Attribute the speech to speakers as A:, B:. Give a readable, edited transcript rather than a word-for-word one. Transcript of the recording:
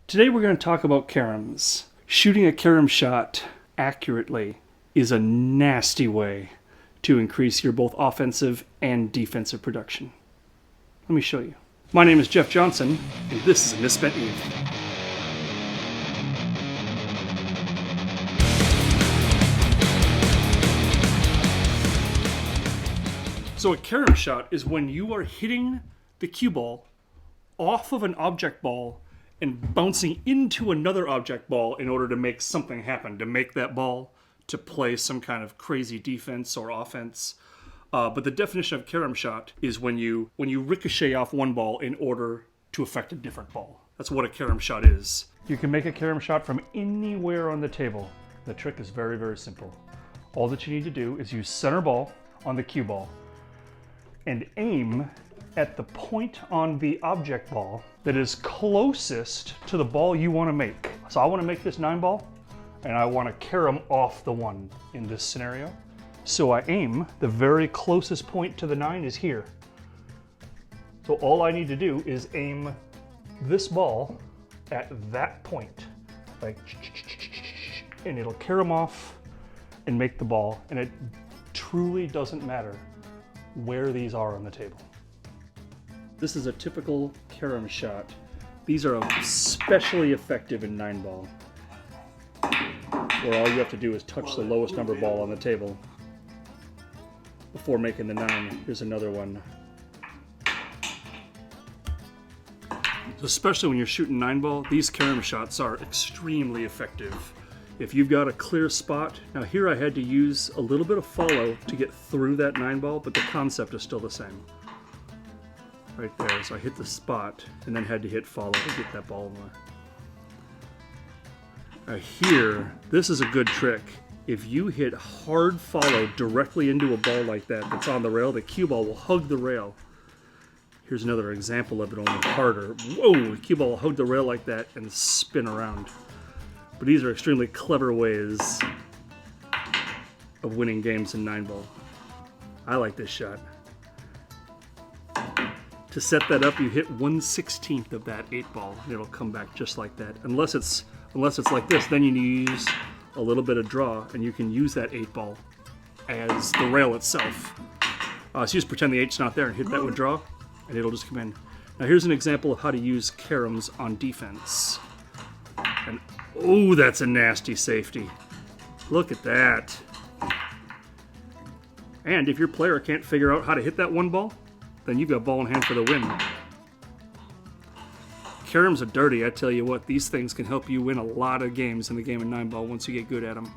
A: Today we're going to talk about caroms. Shooting a carom shot accurately is a nasty way to increase your both offensive and defensive production. Let me show you. My name is Jeff Johnson, and this is a Misspent Eve. So a carom shot is when you are hitting the cue ball off of an object ball and bouncing into another object ball in order to make something happen, to make that ball to play some kind of crazy defense or offense. But the definition of carom shot is when you ricochet off one ball in order to affect a different ball. That's what a carom shot is. You can make a carom shot from anywhere on the table. The trick is very, very simple. All that you need to do is use center ball on the cue ball and aim at the point on the object ball that is closest to the ball you want to make. So I want to make this 9 ball, and I want to carom off the 1 in this scenario. So I aim, the very closest point to the 9 is here. So all I need to do is aim this ball at that point, like, and it'll carom off and make the ball, and it truly doesn't matter where these are on the table. This is a typical carom shot. These are especially effective in 9 ball, where all you have to do is touch the lowest number ball on the table before making the 9. Here's another one. Especially when you're shooting 9 ball, these carom shots are extremely effective. If you've got a clear spot, now here I had to use a little bit of follow to get through that 9 ball, but the concept is still the same. Right there, so I hit the spot and then had to hit follow to get that ball more. Now here, this is a good trick. If you hit hard follow directly into a ball like that that's on the rail, the cue ball will hug the rail. Here's another example of it, only harder. Whoa, the cue ball will hug the rail like that and spin around. But these are extremely clever ways of winning games in 9 ball. I like this shot. To set that up, you hit 1/16 of that 8 ball, and it'll come back just like that. Unless it's like this, then you need to use a little bit of draw, and you can use that 8 ball as the rail itself. So you just pretend the 8's not there and hit that with draw, and it'll just come in. Now here's an example of how to use caroms on defense. And oh, that's a nasty safety. Look at that. And if your player can't figure out how to hit that 1 ball, then you've got ball in hand for the win. Caroms are dirty, I tell you what. These things can help you win a lot of games in the game of 9 ball once you get good at them.